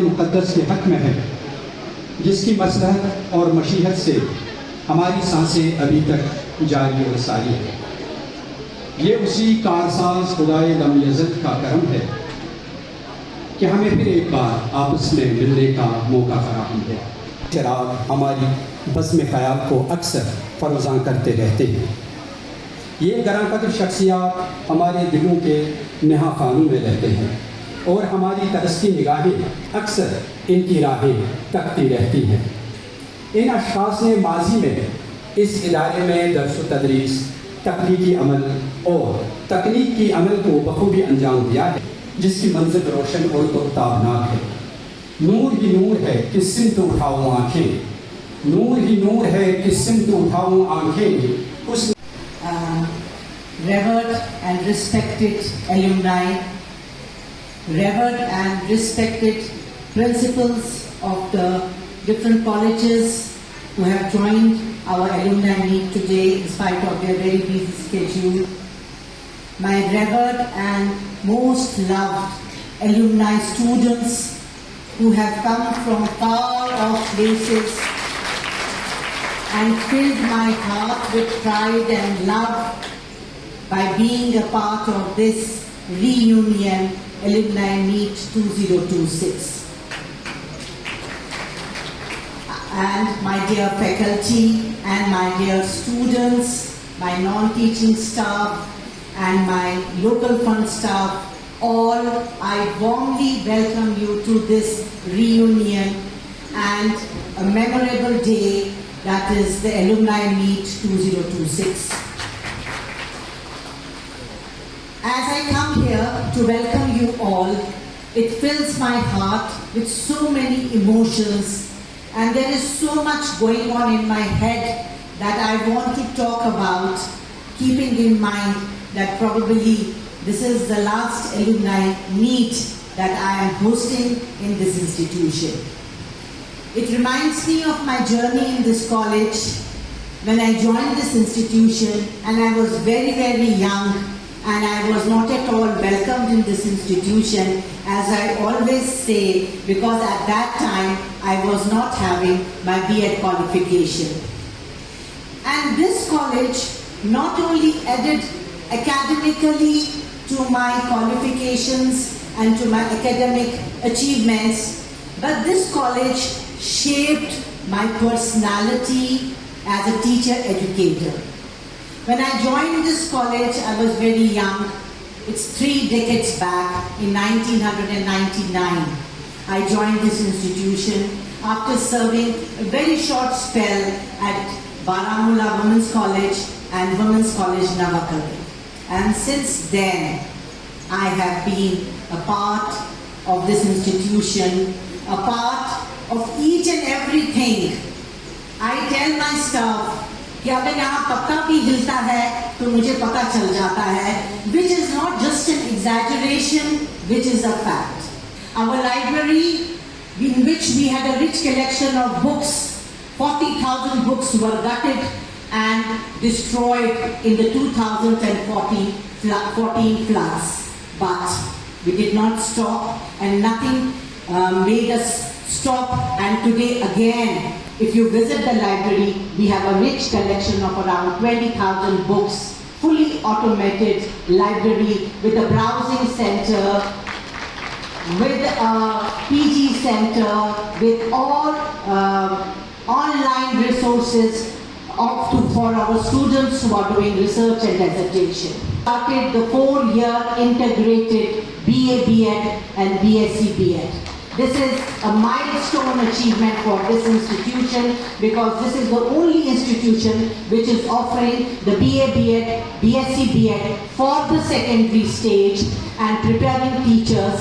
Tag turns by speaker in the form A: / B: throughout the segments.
A: مقدس کے حق میں ہے، جس کی مصلحت اور مشیت سے ہماری سانسیں ابھی تک جاری اور ساری ہیں۔ یہ اسی کارساز خدائے لم یزل کا کرم ہے کہ ہمیں پھر ایک بار آپس میں ملنے کا موقع فراہم ہے۔ چراغ ہماری بزم خیال کو اکثر فروزاں کرتے رہتے ہیں۔ یہ گراں قدر شخصیات ہمارے دلوں کے نہا خانوں میں رہتے ہیں اور ہماری ترستی نگاہیں اکثر ان کی راہیں تکتی رہتی ہیں۔ ان اشخاص نے ماضی میں اس ادارے میں درس و تدریس، تخلیقی عمل اور تکنیک کی عمل کو بخوبی انجام دیا ہے، جس کی منزل روشن اور تابناک ہے۔ نور ہی نور ہے کس سمت اٹھاؤں آنکھیں، نور ہی نور ہے کس سمت اٹھاؤں آنکھیں۔
B: Revered and respected alumni, revered and respected principals of the different colleges who have joined our alumni meet today in spite of their very busy schedule, my revered and most loved alumni students who have come from far off places and filled my heart with pride and love by being a part of this reunion Alumni Meet 2026. And my dear faculty and my dear students, my non-teaching staff and my local fund staff, all I warmly welcome you to this reunion and a memorable day, that is the Alumni Meet 2026. As I come here to welcome you all, it fills my heart with so many emotions, and there is so much going on in my head that I want to talk about, keeping in mind that probably this is the last alumni meet that I am hosting in this institution. It reminds me of my journey in this college when I joined this institution, and I was very, very young, and I was not at all welcomed in this institution, as I always say, because at that time I was not having my B.Ed qualification. And this college not only added academically to my qualifications and to my academic achievements, but this college shaped my personality as a teacher educator. When I joined this college, I was very young. It's 3 decades back, in 1999. I joined this institution after serving a very short spell at Baramulla Women's College and Women's College Navakali. And since then, I have been a part of this institution, a part of each and everything. I tell my staff کہ اگر یہاں پتا بھی ہلتا ہے تو مجھے پتا چل جاتا ہے, which is not just an exaggeration, which is a fact. Our library, in which we had a rich collection of books, 40,000 books were gutted and destroyed in the 2014 floods. But we did not stop, and nothing made us stop. And today again, if you visit the library, we have a rich collection of around 20,000 books, fully automated library with a browsing center, with a PG center, with all online resources for our students who are doing research and dissertation. Started the 4-year integrated BA B.Ed and BSc B.Ed. This is a milestone achievement for this institution, because this is the only institution which is offering the BA B.Ed, BSc B.Ed for the secondary stage and preparing teachers.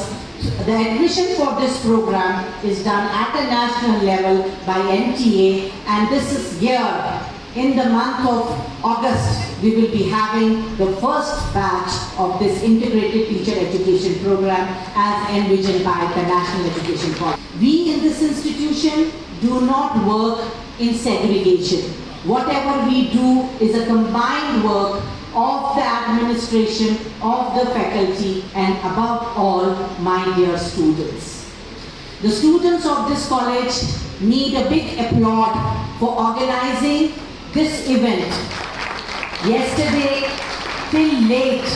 B: The admission for this program is done at a national level by NTA, and this is here in the month of August. We will be having the first batch of this integrated teacher education program as envisioned by the National Education Policy. We in this institution do not work in segregation. Whatever we do is a combined work of the administration, of the faculty, and above all, my dear students. The students of this college need a big applaud for organizing this event. Yesterday, till late,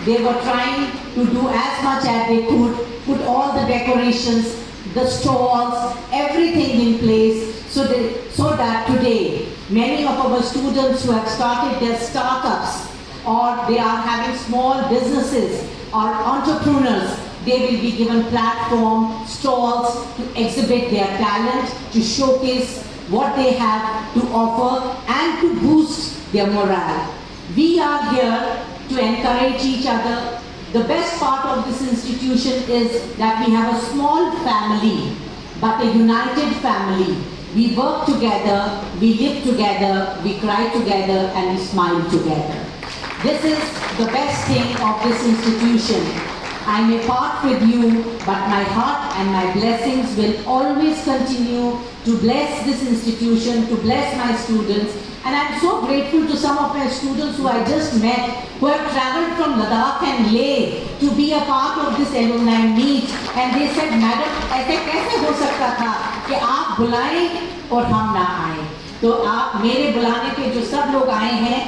B: they were trying to do as much as they could, put all the decorations, the stalls, everything in place so that today, many of our students who have started their startups or they are having small businesses or entrepreneurs, they will be given platform, stalls to exhibit their talent, to showcase what they have to offer and to boost their morale. We are here to encourage each other. The best part of this institution is that we have a small family, but a united family. We work together, we live together, we cry together, and we smile together. This is the best thing of this institution. I may part with you, but my heart and my blessings will always continue to bless this institution, to bless my students. And I'm so grateful to some of my students who I just met, who have traveled from Ladakh and Leh to be a part of this alumni meet. And they said, Madam, ऐसे कैसे हो सकता था कि आप बुलाएं और हम ना आए? तो आप मेरे बुलाने पे जो सब लोग आए हैं,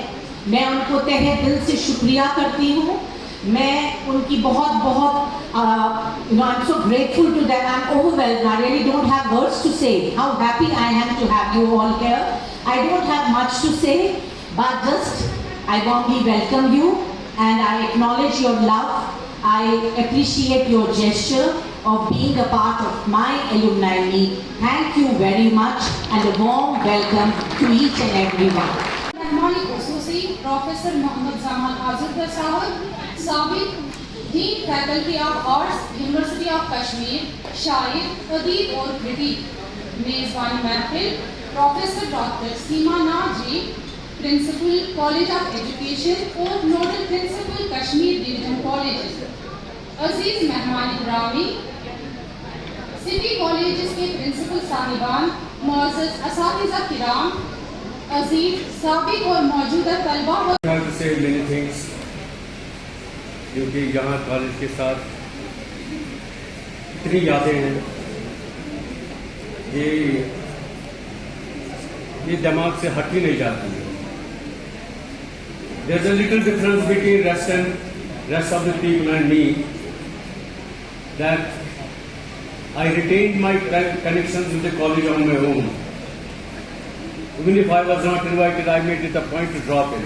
B: मैं उनको तहे दिल से शुक्रिया करती हूँ. मैं उनकी बहुत I'm so grateful to them. I'm overwhelmed. I really don't have words to say how happy I am to have you all here. I don't have much to say, but just I warmly welcome you and I acknowledge your love. I appreciate your gesture of being a part of my alumni meet. Thank you very much and a warm welcome to each and everyone.
C: मेहमानी खुसूसी professor Mohammad Zaman Azurda Sahab, साबिक dean faculty of arts university of Kashmir, शायर, अदीब और critic. मेज़बान महफिल professor doctor Seema Naaz ji, principal college of education और nodal principal Kashmir division college. अजीज मेहमान ग्रामी, सिटी कॉलेजेस के प्रिंसिपल साहिबान, मुअज़्ज़ज़ असातिज़ा किराम, अजीज साबिक और मौजूदा तलबा.
D: से many things, क्योंकि यहाँ कॉलेज के साथ इतनी यादें हैं, ये दिमाग से हट ही नहीं जाती है. There's a little difference between rest of the people and me, that I retained my connections with the college on my own. Even if I was not invited, I made it a point to drop in.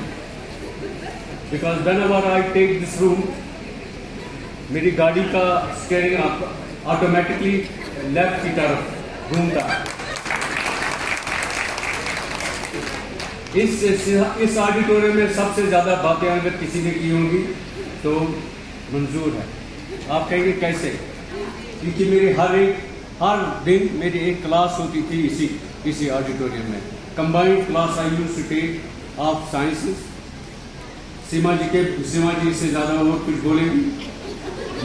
D: Because whenever I take this room, मेरी गाड़ी का steering automatically left की तरफ घूमता है. इस auditorium में सबसे ज़्यादा बातें अगर किसी ने की होंगी तो मंजूर है. आप कहेंगे कैसे? क्योंकि मेरी हर दिन मेरी एक क्लास होती थी इसी ऑडिटोरियम में. Combined class I used to take of sciences. Seema ji से ज़्यादा और कुछ बोलेंगी,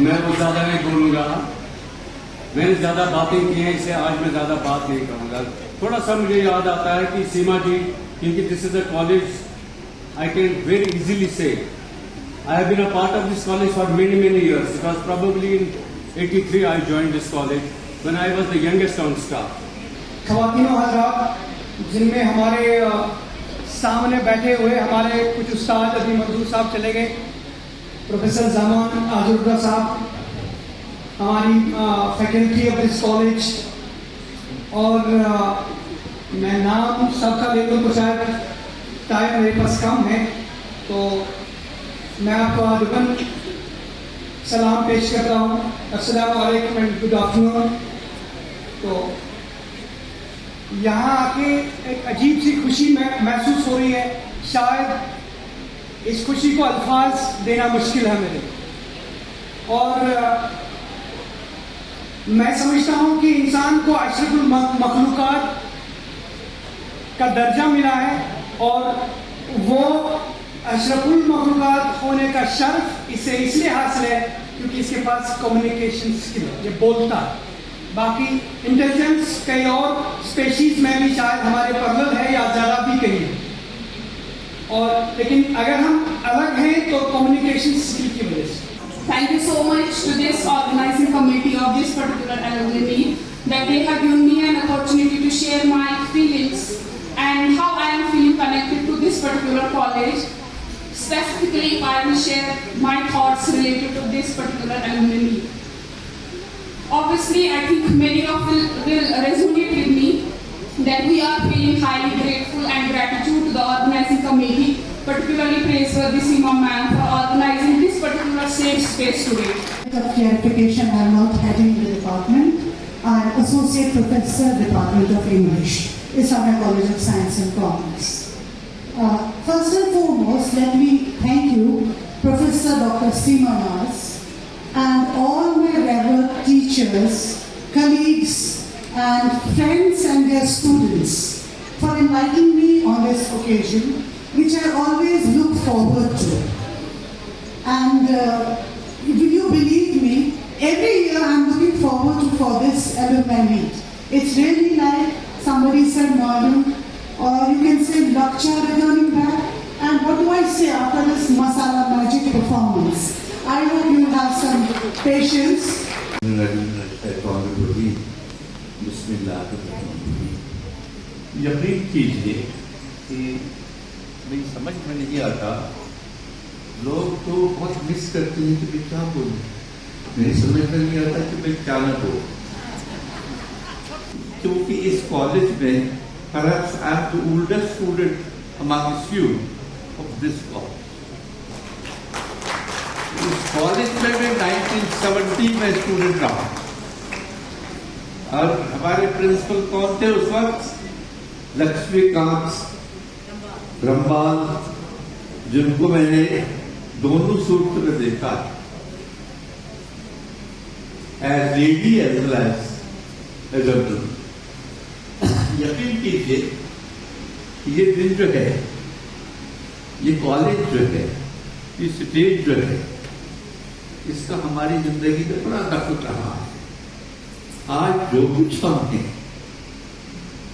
D: मैं वो ज़्यादा नहीं बोलूँगा. मैंने ज़्यादा बातें की हैं, इसलिए आज मैं ज़्यादा बात नहीं करूँगा. थोड़ा सा मुझे याद आता है कि सीमा जी, क्योंकि this is a college I can very easily say I have been a part of this college for many years, because probably in 83 I joined this college when I was the youngest on staff.
E: ख़वातीन और हज़रात, जिनमें हमारे सामने बैठे हुए हमारे कुछ उस्ताद अभी मंजूर साहब चले गए, प्रोफेसर जमान आजुर्दा साहब हमारी फैकल्टी ऑफ दिस कॉलेज, और मैं नाम सबका ले लूँ तो शायद टाइम मेरे पास कम है, तो मैं आपको आदबन सलाम पेश करता हूँ. अस्सलामु अलैकुम एंड गुड आफ्टरनून. तो यहाँ आके एक अजीब सी खुशी महसूस हो रही है. शायद इस खुशी को अल्फाज देना मुश्किल है मेरे, और मैं समझता हूँ कि इंसान को अशरफुल मखलूकात का दर्जा मिला है, और वो अशरफुल मखलूकात होने का शर्फ इसे इसलिए हासिल है क्योंकि इसके पास कम्युनिकेशन स्किल, ये बोलता है. बाकी इंटेलिजेंस कई और स्पेशीज में भी शायद हमारे पैरेलल है या ज़्यादा भी कहीं है, और लेकिन अगर हम अलग हैं तो कम्युनिकेशन स्किल की वजह से.
C: Thank you so much to this organizing committee of this particular alumni meet
F: this particular college. Specifically, I will share my thoughts related to this particular alumni. Obviously, I think many of you will resonate with me that we are feeling highly grateful and gratitude to the organizing committee, particularly praiseworthy Seema ma'am for organizing this particular safe space today.
G: Of clarification, I am not heading the department. I am Associate Professor, Department of English, Islamic College of Science and Commerce. First and foremost, let me thank you, Professor Dr. Seema Naz, and all my revered teachers, colleagues, and friends and their students for inviting me on this occasion, which I always look forward to. And will you believe me, every year I'm looking forward to for this alumni meet. It's really like somebody said Madam, or you can say Lakcha returning back. And what do I say after this Masala Magic performance? I hope you have some patience.
H: यकीन कीजिए कि मेरी समझ में नहीं आता, लोग तो बहुत मिस करते हैं कि मैं क्या बोलूं, मेरी समझ में नहीं आता कि मैं क्या न बोलूं, क्योंकि इस कॉलेज में perhaps I am the oldest student amongst you of this college. इस कॉलेज में मैं 1970 में स्टूडेंट रहा और हमारे प्रिंसिपल कौन थे उस वक्त? लक्ष्मीकांत ब्रह्माल, जिनको मैंने दोनों सूत्र में देखा, as lady as well as gentleman. यकीन कीजिए ये दिन जो है, ये कॉलेज जो है, ये स्टेज जो है, इसका हमारी जिंदगी में बड़ा दखल रहा है। आज जो कुछ हम हैं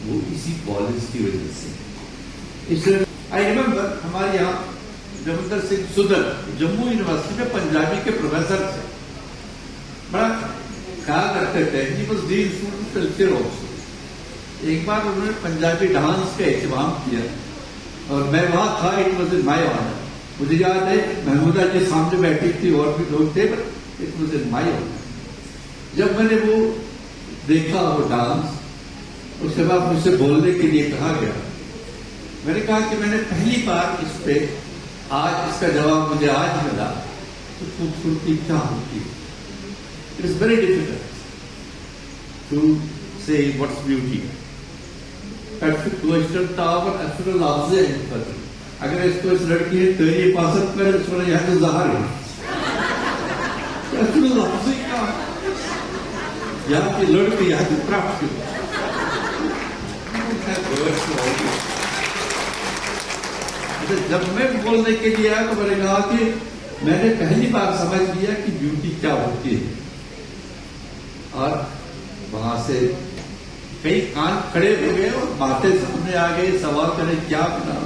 H: वो इसी कॉलेज की वजह से। इसलिए आई रिमेम्बर हमारे यहाँ जमंदर सिंह सुदर जम्मू यूनिवर्सिटी में पंजाबी के प्रोफेसर थे, बड़ा ख्याल रखते थे। He was dean student culture also. एक बार उन्होंने पंजाबी डांस का एहतमाम किया और मैं वहां था। It was in my honour. मुझे याद है महमूदा जी सामने बैठी थी और भी लोग थे, but it was in my honour. जब मैंने वो देखा वो डांस, उसके बाद मुझसे बोलने के लिए कहा गया। मैंने कहा कि मैंने पहली बार इस पे आज इसका जवाब मुझे आज मिला तो खूबसूरती क्या होती है। It is very difficult to say what's beauty. अगर इसको इस लड़की ने तेरी हिफाजत कर इसको यहाँ तो जहर है, यहाँ की लड़की यहाँ की प्राप्त। जब मैं बोलने के लिए आया तो मैंने कहा कि मैंने पहली बार समझ लिया कि ब्यूटी क्या होती है। और वहां से कई कान खड़े हो गए और बातें सामने आ गई, सवाल करें क्या बना।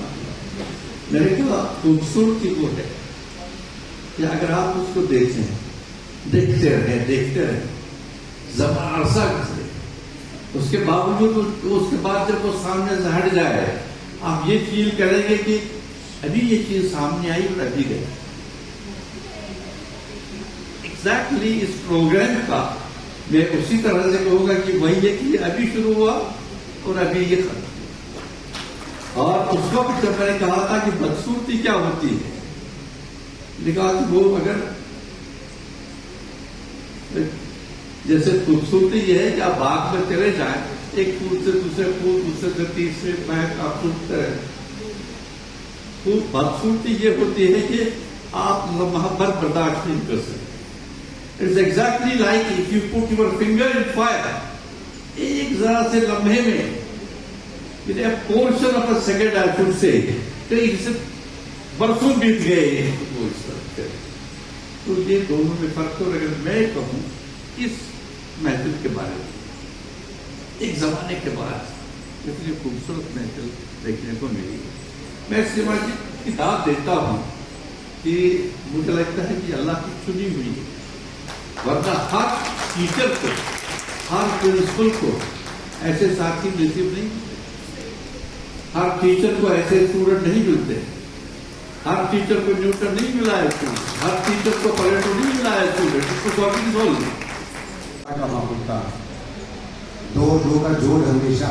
H: मैंने कहा खूबसूरती वो है कि अगर आप उसको देखें, देखते रहे ज़माना अरसा गुजरे, उसके बावजूद उसके बाद जब वो सामने से हट जाए, आप ये फील करेंगे कि अभी ये चीज सामने आई और अभी गई। एग्जैक्टली इस प्रोग्राम का मैं उसी तरह से कहूंगा कि वही है कि ये अभी शुरू हुआ और अभी ये खत्म। और उस वक्त जब मैंने कहा था कि बदसूरती क्या होती है, लिखा कि वो अगर जैसे खूबसूरती ये है कि आप बाग में चले जाएं, एक फूल से दूसरे फूल, दूसरे से तीसरे महक आप सूखते रहे। खूब बदसूरती ये होती है कि आप लम्हा भर बर्दाश्त नहीं कर सकते। It's exactly like if you put your finger in fire, एक जरा से लम्हे में portion of a second I should say बरसों बीत गए। तो ये दोनों में फर्क। तो अगर मैं कहूं इस महफिल के बारे में, एक जमाने के बाद इतनी खूबसूरत महफिल देखने को मिली। मैं सीमा जी की दाद देता हूं कि मुझे लगता है कि अल्लाह की चुनी हुई है, वरना हर टीचर को, हर प्रिंसिपल को ऐसे साथी नसीब नहीं। हर टीचर को ऐसे स्टूडेंट नहीं मिलते, हर टीचर को न्यूटन नहीं मिला है स्टूडेंट, हर टीचर को प्लेटो नहीं मिला है स्टूडेंट, इसको सॉल्विंग सोल्व
I: कहाँ होता है? दो का जोड़ हमेशा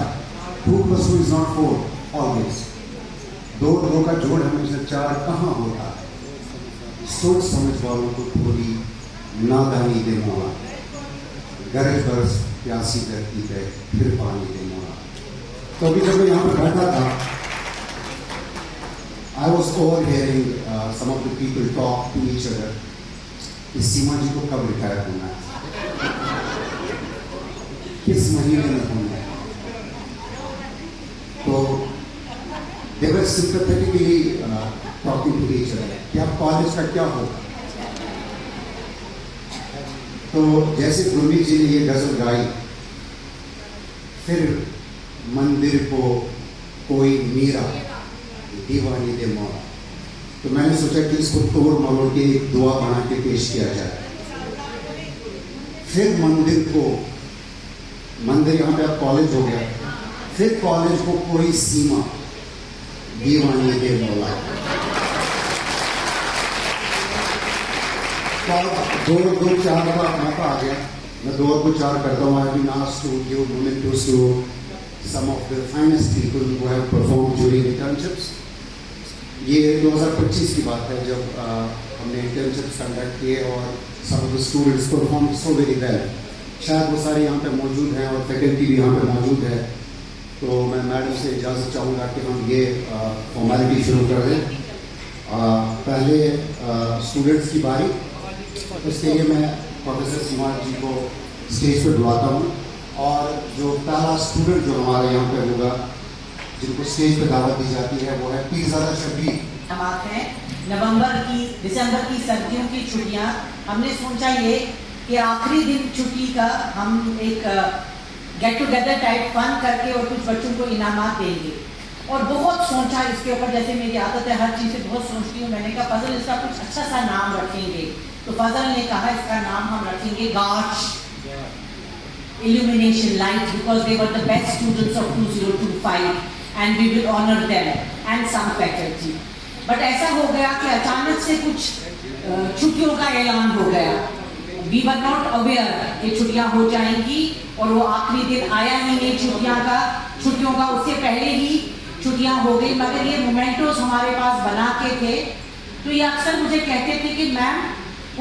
I: 2 + 2 is not 4 always. दो का जोड़ हमेशा 4 कहाँ होता है? सोच समझ वालों को थोड़ी नादानी दे मोड़ा, गरज बरस प्यासी धरती पे फिर पानी दे मोड़ा। तो अभी जब मैं यहाँ पर बैठा था, I was overhearing some of the people talk to each other. इस सीमा जी को कब रिटायर होना है, किस महीने में होना है? तो they were sympathetically talking to each other कि अब कॉलेज का क्या होगा। तो जैसे गुरमीत जी ने ये गजल गाई, फिर मंदिर को कोई मीरा दीवानी दे मोड़ा, तो मैंने सोचा कि इसको तोड़ मरोड़ के एक दुआ बना के पेश किया जाए। फिर मंदिर यहाँ पे अब कॉलेज हो गया, फिर कॉलेज को कोई सीमा दीवानी दे मोड़ा। दो 4 का मौका आ गया, मैं 2 को 4 करता हूँ। I been asked to give mementos to some of the finest people who have performed during internships. ये 2025 की बात है जब हमने internships कंडक्ट किए और some of the students performed so very well. शायद वो सारे यहाँ पे मौजूद हैं और फैकल्टी भी यहाँ पे मौजूद है। तो मैं मैडम से इजाज़त चाहूँगा कि हम ये फॉर्मेलिटी शुरू कर दें। पहले स्टूडेंट्स की बारी, उसके लिए मैं प्रोफेसर सीमा जी को स्टेज पर बुलाता हूँ और जो पहला स्टूडेंट जो हमारे यहाँ पे होगा, जिनको स्टेज पे दावत दी जाती है, वो है पीरज़ादा शबीर।
B: हम आते हैं दिसंबर की सर्दियों की छुट्टियाँ, हमने सोचा ये कि आखिरी दिन छुट्टी का हम एक गेट टुगेदर टाइप फन करके और कुछ बच्चों को इनामात देंगे। और बहुत सोचा इसके ऊपर, जैसे मेरी आदत है हर चीज़ से बहुत सोचती हूँ। मैंने कहा फजल इसका कुछ अच्छा सा नाम रखेंगे, तो फजल ने कहा इसका नाम हम रखेंगे गार्च illumination light, because they were the best students of 2025 and we will honor them and some faculty. But ऐसा हो गया कि अचानक से कुछ छुट्टियों का ऐलान हो गया। We were not aware कि छुट्टियां हो जाएंगी और वो आखिरी दिन आया ही नहीं छुट्टियों का। उससे पहले ही छुट्टियां हो गई, मगर ये मोमेंटोस हमारे पास बना के थे। तो ये अक्सर मुझे कहते थे कि मैम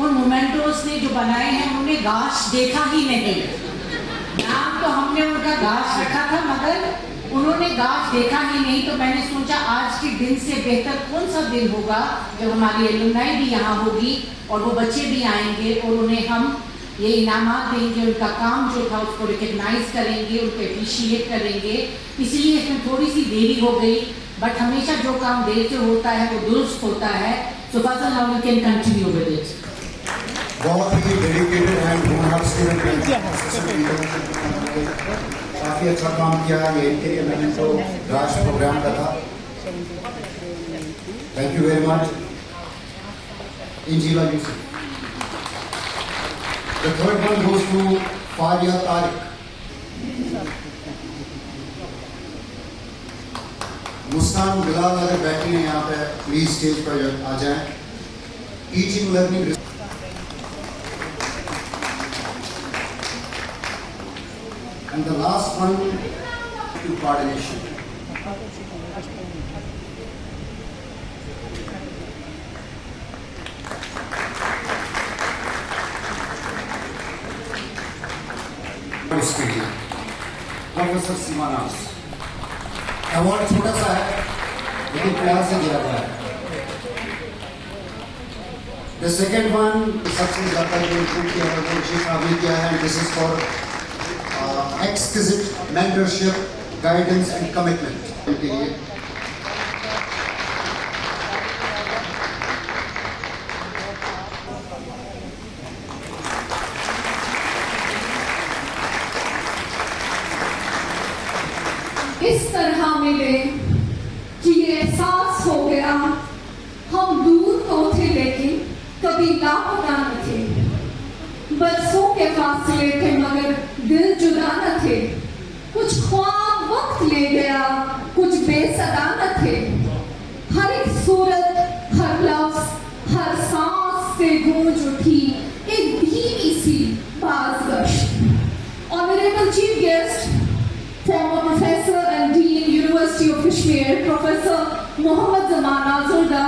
B: उन मोमेंटोस ने जो बनाए हैं उन्होंने गाश देखा ही नहीं। नाम तो हमने उनका गाश रखा था मगर उन्होंने गाश देखा ही नहीं। तो मैंने सोचा आज के दिन से बेहतर कौन सा दिन होगा जब हमारी एलुमनाई भी यहाँ होगी और वो बच्चे भी आएंगे और उन्हें हम ये इनामात देंगे, उनका काम जो था उसको रिकग्नाइज करेंगे, उनको अप्रिशिएट करेंगे। इसलिए इसमें थोड़ी सी देरी हो गई, बट हमेशा जो काम देर से होता है वो दुरुस्त होता है। So Fazal now you can continue with it.
I: बहुत ही डेडिकेटेड एंड होनहार स्टूडेंट हैं, काफ़ी अच्छा काम किया है। ये इनके लिए मैंने तो राष्ट्र प्रोग्राम का था। Thank you very much. Injeela Yusuf. The third one goes to Faria Tariq. Muskan Bilal अगर बैठी हैं यहाँ पे, प्लीज स्टेज पर आ जाएं। Teaching learning and the last one to coordination. Professor Seema Naaz. Award छोटा सा है लेकिन प्यार से दिया गया है। The second one सबसे ज़्यादा जो किया है, this is for exquisite mentorship, guidance and commitment.
F: इस तरह मिले कि ये एहसास हो गया हम दूर तो थे लेकिन कभी लापता न थे। बरसों के फासले थे मगर दिल जुदा न थे। कुछ ख्वाब वक्त ले गया, कुछ बेस बेसदा न थे। हर एक सूरत, हर लफ्ज, हर सांस से गूंज उठी एक धीमी सी बाज़गश्त। Honorable Chief Guest, former Professor and Dean, University of Kashmir, Professor Mohammad Zaman Azurda,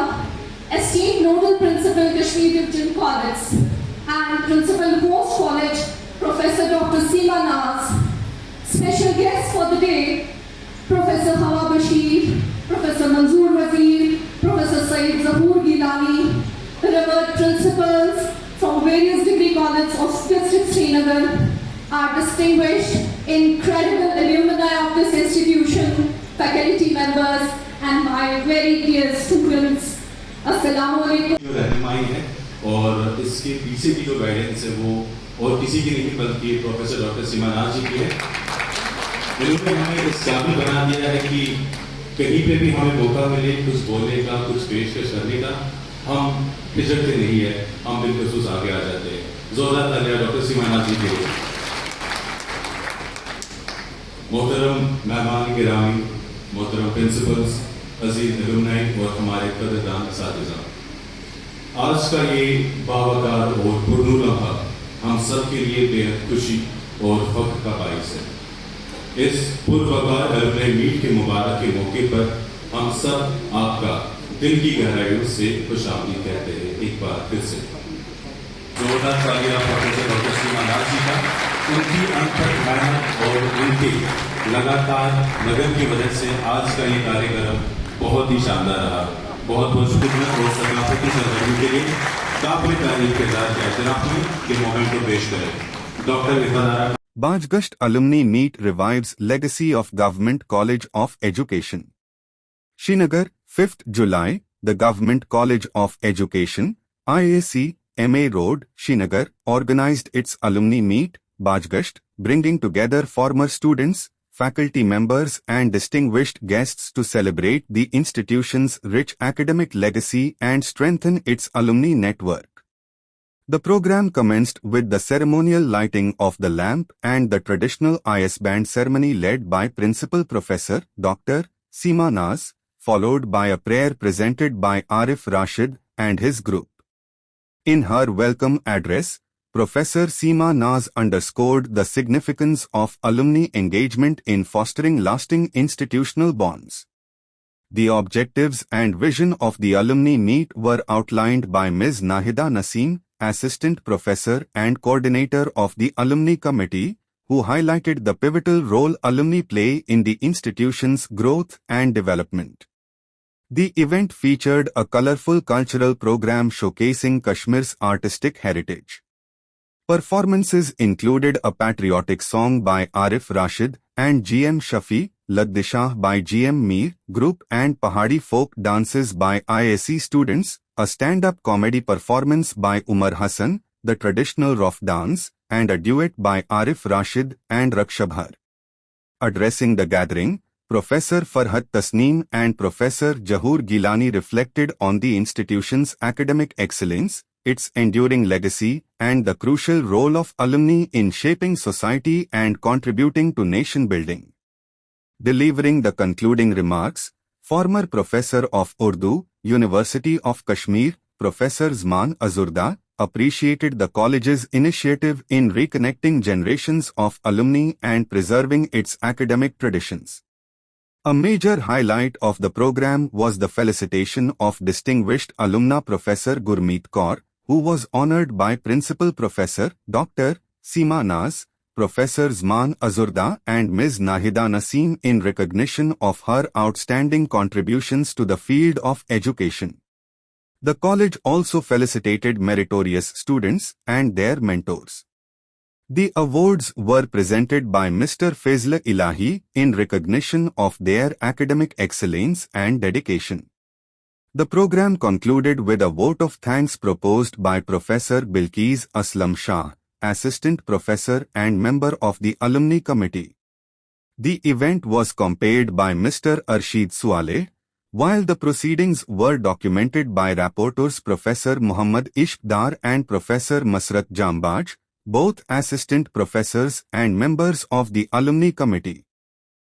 F: esteemed Nodal Principal, Kashmir Division College, and Principal Host College, Professor Dr. Seema Naz. Special guests for the day, Professor Hawa Bashir, Professor Manzoor Wazir, Professor Saeed Zahoor Gilani, revered principals from various degree colleges of District Srinagar, our distinguished, incredible alumni of this institution, faculty members, and my very dear students. Assalamu alaikum.
J: जो रहनुमाई है और इसके पीछे की जो guidance है वो और किसी की नहीं बल्कि प्रोफेसर डॉक्टर सीमा नाज जी की है। इन्होंने हमें इस काबिल बना दिया है कि कहीं पे भी हमें मौका मिले कुछ बोलने का, कुछ पेशकश करने का, हम हिचकते नहीं है, हम बिल्कुल आगे आ जाते हैं। जोरदार तालियां डॉक्टर सीमा नाज जी के लिए। मोहतरम मेहमान गिरामी, मोहतरम प्रिंसिपल्स, अजीज एलुमनाई और हमारे कदरदान असातिज़ा, आज का ये बावकार और पुरनूर लम्हा हम सब के लिए बेहद खुशी और फख्र का बाइस है। इस पुरवकार एलुमनाई मीट के मुबारक के मौके पर हम सब आपका दिल की गहराइयों से खुशामदीद कहते हैं। एक बार फिर से जोरदार तालियां प्रोफेसर डॉक्टर सीमा नाज जी का। उनकी अनथक मेहनत और उनके लगातार लगन की वजह से आज का ये कार्यक्रम बहुत ही शानदार रहा। बहुत बहुत शुक्रिया और सकाफती सरगर्मी के लिए काबिल तारीफ किरदार के एहतराम में ये मोमेंट को पेश करें। Doctor विफादारा।
K: Bajgasht Alumni Meet revives legacy of Government College of Education. Srinagar, 5th July, the Government College of Education, IAC, MA Road, Srinagar, organized its Alumni Meet, Bajgasht, bringing together former students, faculty members and distinguished guests to celebrate the institution's rich academic legacy and strengthen its alumni network. The program commenced with the ceremonial lighting of the lamp and the traditional IS band ceremony led by Principal Professor Dr. Seema Naz, followed by a prayer presented by Arif Rashid and his group. In her welcome address, Professor Seema Naz underscored the significance of alumni engagement in fostering lasting institutional bonds. The objectives and vision of the alumni meet were outlined by Ms. Nahida Naseem, Assistant Professor and Coordinator of the Alumni Committee, who highlighted the pivotal role alumni play in the institution's growth and development. The event featured a colorful cultural program showcasing Kashmir's artistic heritage. Performances included a patriotic song by Arif Rashid and GM Shafi, Lagdishah by GM Mir Group and Pahadi folk dances by IAC students, a stand-up comedy performance by Umar Hassan, the traditional Rof dance, and a duet by Arif Rashid and Rakshabhar. Addressing the gathering, Professor Farhat Tasneem and Professor Zahoor Gilani reflected on the institution's academic excellence, its enduring legacy, and the crucial role of alumni in shaping society and contributing to nation building. Delivering the concluding remarks, former Professor of Urdu, University of Kashmir, Professor Zaman Azurda, appreciated the college's initiative in reconnecting generations of alumni and preserving its academic traditions. A major highlight of the program was the felicitation of distinguished alumna Professor Gurmeet Kaur, who was honored by Principal Professor Dr. Seema Naz, Professor Zaman Azurda and Ms. Nahida Naseem in recognition of her outstanding contributions to the field of education. The college also felicitated meritorious students and their mentors. The awards were presented by Mr. Fazl Ilahi in recognition of their academic excellence and dedication. The program concluded with a vote of thanks proposed by Professor Bilqis Aslam Shah, Assistant Professor and member of the Alumni Committee. The event was compared by Mr. Arshid Suale, while the proceedings were documented by rapporteurs Professor Muhammad Ishq Dar and Professor Masrat Jambaj, both assistant professors and members of the Alumni Committee.